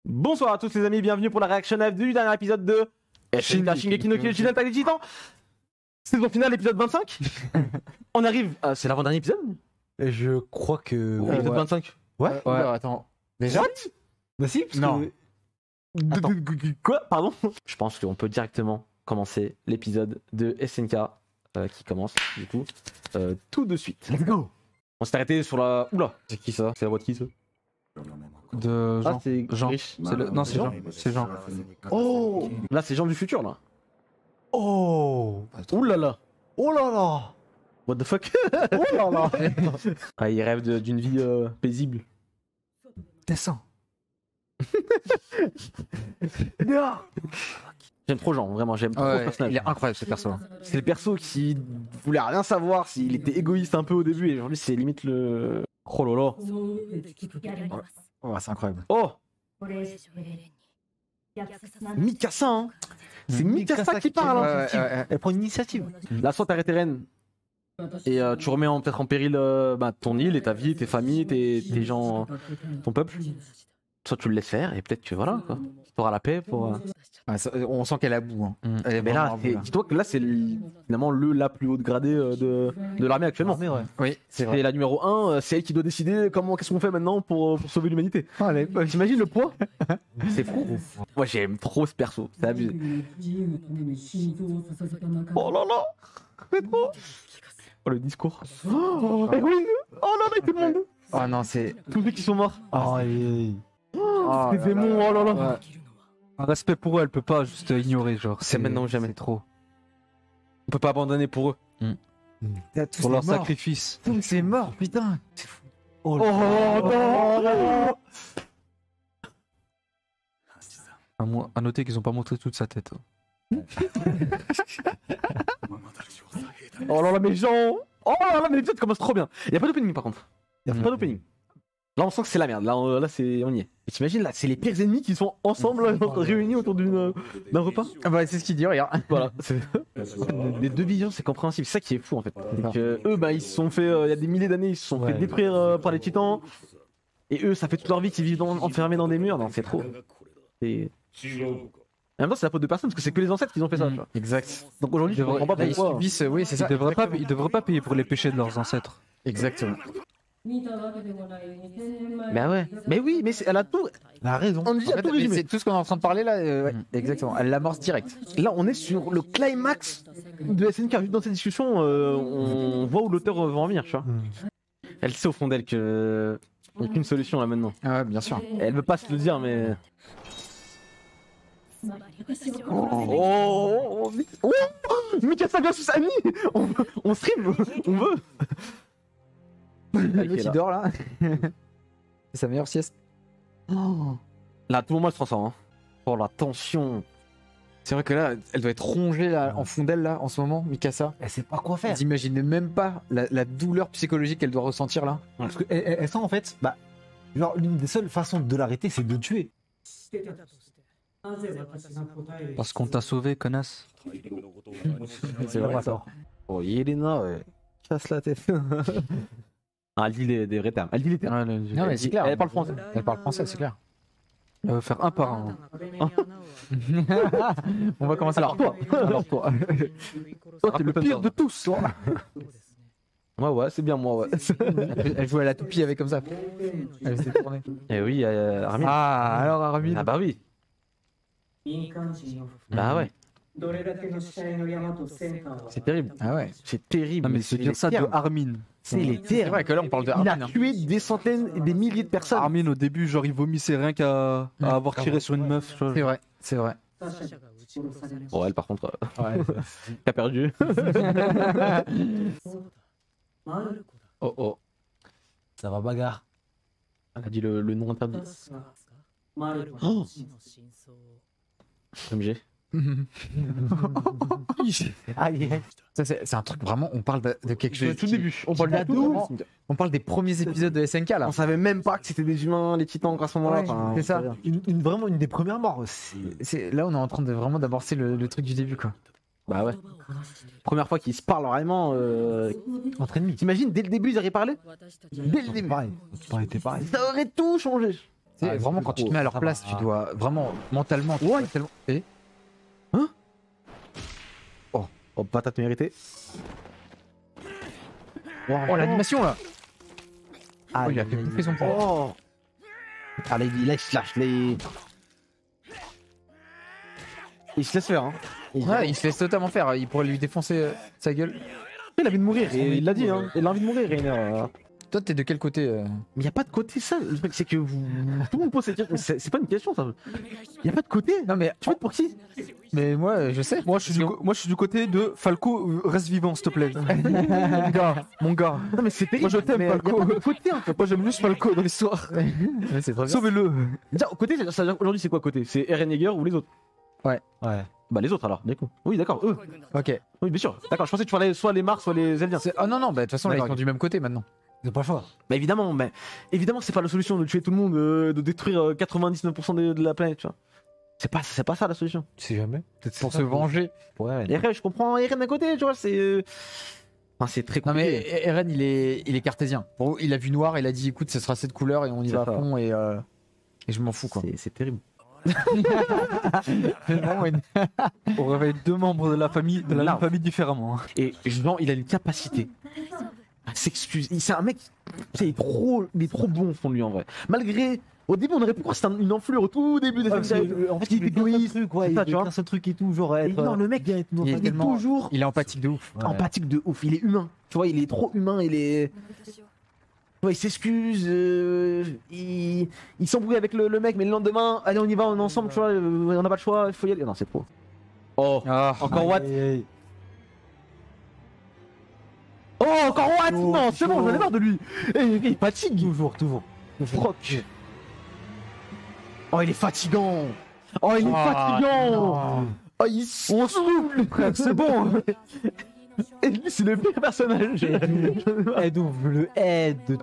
Bonsoir à tous les amis, bienvenue pour la réaction live du dernier épisode de Shingeki no Kyojin Attack des Titans. Saison finale, épisode 25. On arrive, c'est l'avant-dernier épisode. Et je crois que... Épisode 25. Ouais. Attends. Déjà Bah si, parce Non. que... Attends. Quoi? Pardon? Je pense qu'on peut directement commencer l'épisode de SNK qui commence du coup tout de suite. Let's go. On s'est arrêté sur la... Oula, c'est qui ça? C'est la voix de qui ça? De Jean. Ah c'est Jean. Rich. Non, c'est Jean. C'est Jean. Oh, là c'est Jean du futur là. Oh. Ouh là là. Oh là là. What the fuck? Oh là là. Ah, il rêve d'une vie paisible. Descends. J'aime trop Jean, vraiment, j'aime trop le personnage. Il est incroyable ce perso. C'est le perso qui voulait rien savoir, s'il était égoïste un peu au début, et aujourd'hui c'est limite le... Oh là là. Oh, c'est incroyable. Oh, Mikasa, hein. C'est Mikasa qui parle, hein. Elle prend une initiative. Là, soit t'arrêtes Eren, et tu remets peut-être en péril ton île et ta vie, tes familles, tes gens, ton peuple. Soit tu le laisses faire, et peut-être que voilà, quoi. T'auras la paix pour... On sent qu'elle a bout. Hein. Elle est Mais là, vraiment à bout, là. dis-toi que là, c'est finalement la plus haute gradée de l'armée actuellement. Oui, c'est C'est vrai. la numéro 1, c'est elle qui doit décider qu'est-ce qu'on fait maintenant pour sauver l'humanité. T'imagines le poids? C'est fou. Moi j'aime trop ce perso, c'est abusé. Oh là là, c'est trop. Oh le discours. Oh, eh oui. Oh là là, tout le monde. Oh non, c'est. Tous ceux qui sont morts. Oh, Oh, Les démons, oh là là. Ouais. Un respect pour eux, elle peut pas juste ignorer, genre. C'est maintenant ou jamais. C'est trop. On peut pas abandonner pour eux. Pour leur sacrifice. C'est mort, putain. C'est fou. Oh Oh non. À noter qu'ils ont pas montré toute sa tête. Oh là là, mais Jean. Oh là là, mais l'épisode commence trop bien. Y a pas d'opening par contre. Y a pas d'opening. Là on sent que c'est la merde, là, on y est. Et t'imagines là, c'est les pires ennemis qui sont ensemble là, réunis autour d'un repas. Ah bah, c'est ce qu'il dit, regarde. Voilà, les deux visions c'est compréhensible, c'est ça qui est fou en fait. C'est que eux bah ils se sont fait, il y a des milliers d'années, ils se sont fait détruire par les titans. Et eux ça fait toute leur vie qu'ils vivent enfermés dans des murs, non c'est trop. Et... En même temps c'est la faute de personne parce que c'est que les ancêtres qui ont fait ça. Tu vois. Exact. Donc aujourd'hui je comprends pas Là, ils pourquoi. subissent, oui, c'est ça. Ils devraient pas payer pour les péchés de leurs ancêtres. Exactement. Mais ouais, mais oui, mais elle a tout. Elle a raison. On dit En à fait, tout mais résumé. c'est tout ce qu'on est en train de parler là. Ouais, exactement. Elle l'amorce direct. Là, on est sur le climax de SNK. Vu dans cette discussion, on voit où l'auteur va en venir, tu vois. Elle sait au fond d'elle que il n'y a qu'une solution là maintenant. Ah ouais, bien sûr. Elle veut pas se le dire, mais. Oh, Mikasa vient sous Sami. On stream, on veut. L'autre qui dort là. C'est sa meilleure sieste. Là, à tout moment, elle se transforme. Hein. Oh la tension. C'est vrai que là, elle doit être rongée là, en fond d'elle là, en ce moment, Mikasa. Elle sait pas quoi faire. Vous imaginez même pas la douleur psychologique qu'elle doit ressentir là. Parce qu'elle sent en fait, bah, genre l'une des seules façons de l'arrêter, c'est de tuer. Parce qu'on t'a sauvé, connasse. C'est vrai ça. Oh, Yelena, ouais. Casse la tête. Ah, elle dit des vrais termes. Elle dit les termes. Ouais, Non mais c'est clair. Elle parle français. Elle parle français, c'est clair. elle va faire un par un. On va commencer Alors par toi, alors toi. Toi, t'es le pire de tous, toi. Ouais, c'est bien moi, ouais. Elle joue à la toupie avec comme ça. Elle s'est tournée. Eh oui, Armin. Ah, alors Armin. Ah bah oui. Bah ouais. C'est terrible. Ah ouais. C'est terrible. Non, mais c'est dire ça de Armin. C'est les C'est termes. vrai que là on parle de Il a Armin. Hein. tué des centaines et des milliers de personnes. Armin, au début, genre, il vomissait rien qu'à avoir tiré sur une meuf. Tu vois. C'est vrai, c'est vrai. Bon, elle, par contre, Ouais. t'as perdu. Oh oh. Ça va bagarre. Elle a dit le nom interdit. Oh. MG. Ça, c'est un truc vraiment, on parle de quelque chose. Tout début. On parle qui de date vraiment- On parle des premiers épisodes de SNK là. On savait même pas que c'était des humains, les titans, à ce moment-là. Ouais, Enfin, c'est ça. Vraiment une des premières morts. Là on est en train de vraiment d'amorcer le truc du début quoi. Bah ouais. Première fois qu'ils se parlent vraiment. Entre ennemis. T'imagines, dès le début, ils auraient parlé. Dès le début. Pareil. Ça aurait été pareil. Ça aurait tout changé. Tu sais, Ah, vraiment, c'est quand tu trop, te mets à leur ça place, va. tu dois vraiment, mentalement, tu Ouais. dois tellement. Et Oh, patate méritée. oh, l'animation là. Ah, Oh, il a fait bouffer son pouvoir. Oh. Allez, il lâche les. Il se laisse faire, hein. Ouais, il se laisse totalement faire. Il pourrait lui défoncer sa gueule. Il a envie de mourir, et il l'a dit, hein. Il a envie de mourir, Rainer. Toi, t'es de quel côté Mais y a pas de côté, ça. Le truc, c'est que vous. Tout le monde pose cette question. C'est pas une question, ça. Y a pas de côté. Non, mais, Tu votes pour qui? mais moi, je sais. Moi, je suis du côté de Falco, reste vivant, s'il te plaît. Mon gars, mon gars. Non, mais c'est terrible. Moi, je t'aime, mais y a Falco. pas de côté, en fait. Moi, j'aime juste Falco dans l'histoire. Ouais, c'est très bien. Sauvez-le. Déjà, côté, ça veut dire aujourd'hui, c'est quoi côté? C'est Eren Yeager ou les autres? Ouais. Bah, les autres alors, du coup. Oui, d'accord, eux. Ok. Oui, bien sûr. D'accord, je pensais que tu parlais soit les Mars, soit les Eldiens. Ah non, non, bah de toute façon, là, ils D'accord, sont ok. du même côté maintenant. Ils ont pas le choix. Bah, évidemment, mais évidemment, c'est pas la solution de tuer tout le monde, de détruire 99% de la planète, tu vois. C'est pas ça la solution. Tu sais jamais. Pour se venger. Ouais. Et après, je comprends Eren d'un côté, tu vois, c'est. Enfin, c'est très Non, compliqué. mais Eren, il est cartésien. Bon, il a vu noir, il a dit écoute, ce sera cette couleur et on y C'est va à ça. fond et je m'en fous quoi. C'est terrible. Vraiment, une- On réveille deux membres de la famille, de la même Larve. famille différemment. Et Jean, il a une capacité à s'excuser. C'est un mec, tu sais, il est trop bon au fond de lui en vrai. Malgré, au début, on aurait pu croire que c'était une enflure au tout début de cette série. En fait, il il est est égoïste, égoïste, truc, ouais, c'est il ça, veut tu vois. qu'un seul truc et tout, genre Et être. non, le mec, bien et tout. il est il est tellement- toujours il est empathique de ouf. Ouais. empathique de ouf. Il est humain. Tu vois, il est trop humain. Tu vois, il s'excuse. Il s'embrouille avec le mec, mais le lendemain, allez, on y va, on est ensemble, tu vois. On n'a pas le choix, il faut y aller. Non, c'est trop. Oh, Ah, encore Watt. Oh, encore Watt. Chaud, Non, c'est bon, chaud. j'en ai marre de lui. Il fatigue. Toujours. Froc. Oh, il est fatigant. Oh, il est Ah, fatigant. Oh, il souffle, frère, c'est bon. Et lui, c'est le pire personnage. Aide le aide.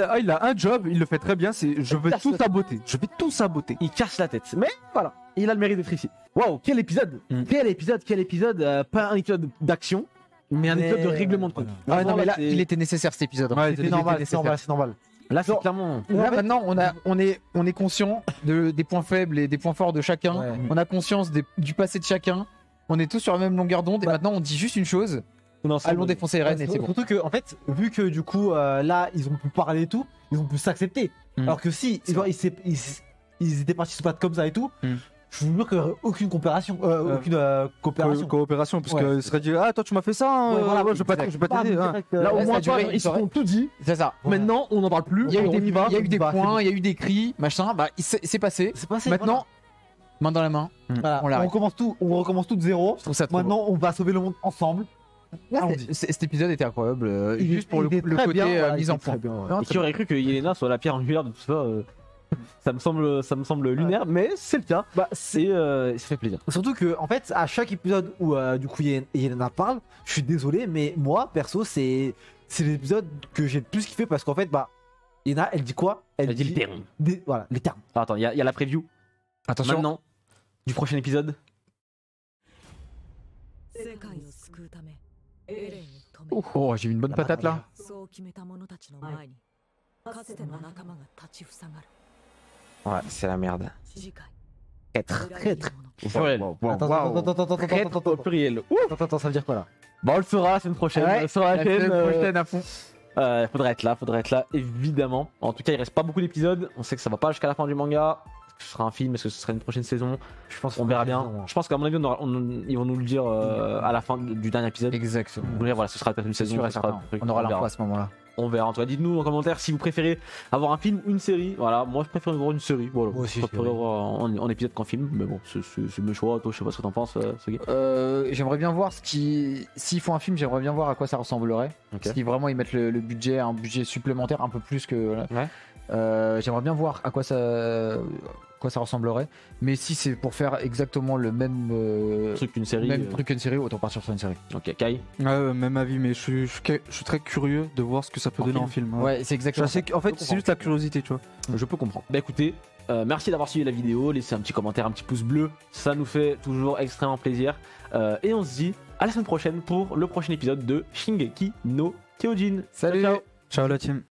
Ah, il a un job, il le fait très bien, c'est je vais tout saboter. Je vais tout saboter. Il casse la tête. Mais voilà, il a le mérite d'être ici. Waouh, quel épisode. Quel épisode. Pas un épisode d'action, mais un épisode de règlement de compte. Ah non, mais là, c'est- il était nécessaire cet épisode. Ouais, C'est normal, c'est normal. Là, c'est clairement. Là, maintenant, on est conscient des points faibles et des points forts de chacun. Ouais. On a conscience du passé de chacun. On est tous sur la même longueur d'onde. Et maintenant, on dit juste une chose allons défoncer Eren et c'est bon. Surtout que, en fait, vu que du coup, là, ils ont pu parler et tout, ils ont pu s'accepter. Alors que si, genre, ils étaient partis se battre comme ça et tout, je vous jure qu'il n'y aurait aucune coopération. Aucune coopération. Coopération, parce que serait dit ah toi tu m'as fait ça, hein, Ouais, voilà, je vais pas t'aider. Bam, hein. direct, Là, au Là, ça moins, a duré toi, une ils se soirée. sont tout dit. C'est ça. Maintenant, on n'en parle plus. Il y a eu on des, y va. il y a eu des Bah, c'est points, bon. il y a eu des cris, machin. Bah, c'est passé. C'est passé. Maintenant, main dans la main. voilà. on on l'arrête. recommence tout de zéro. Je trouve ça trop Maintenant, on va sauver le monde ensemble. Là, allons-y. cet épisode était incroyable. Il Juste pour le était côté très bien, voilà, mise il en était très point. bien, ouais. Non, Et très qui aurait cru que Yelena soit la pierre angulaire de tout ça ça me semble lunaire, mais c'est le cas. Bah, Ça fait plaisir. surtout que, en fait, à chaque épisode où du coup Yelena parle, je suis désolé, mais moi, perso, c'est l'épisode que j'ai le plus kiffé parce qu'en fait, bah, Yelena, elle dit quoi? Elle dit le terme. Voilà, les termes. Alors, attends, il y a la preview. Attention. Maintenant, du prochain épisode. 世界を救うためエレンを止め Oh, j'ai eu une bonne patate là. そう決めた者たちの前にかつての仲間が立ちふさがる Ouais, c'est la merde. 次回 Traître. 裏切り者 Pluriel. Attends, Traître au pluriel. attends, ça veut dire quoi là? Bon, on le fera la semaine prochaine. Ouais, Sur la chaîne. prochaine à fond. Faudrait être là, évidemment. En tout cas, il reste pas beaucoup d'épisodes. On sait que ça va pas jusqu'à la fin du manga. Est-ce que ce sera un film? Est-ce que ce sera une prochaine saison? Je pense On verra bien. Je pense qu'à mon avis, ils vont nous le dire à la fin du dernier épisode. Exactement. Vous verrez, voilà, ce sera peut-être une C'est saison. sûr et ce sera certain. un truc. On aura verra. l'info à ce moment-là. On verra. En tout cas, dites-nous en commentaire si vous préférez avoir un film ou une série. Voilà, moi je préfère voir une série. Voilà. Moi aussi, je je préfère dirais. voir en épisode qu'en film. Mais bon, c'est mes choix. Toi, je sais pas ce que t'en penses, Soggy. J'aimerais bien voir s'ils font un film, j'aimerais bien voir à quoi ça ressemblerait. Ok. Si vraiment ils mettent le budget, un budget supplémentaire, un peu plus que. Ouais. J'aimerais bien voir à quoi ça ressemblerait. Mais si c'est pour faire exactement le même Truc qu'une série. truc qu'une série, autant partir sur une série. Ok, Kai. Même avis, mais je suis très curieux de voir ce que ça peut En donner film. en film. Ouais, c'est exactement. ça. En fait, c'est juste la curiosité, tu vois. Je peux comprendre. Bah écoutez, merci d'avoir suivi la vidéo. Laissez un petit commentaire, un petit pouce bleu. Ça nous fait toujours extrêmement plaisir. Et on se dit à la semaine prochaine pour le prochain épisode de Shingeki no Kyojin. Salut. Ciao, ciao. Ciao la team.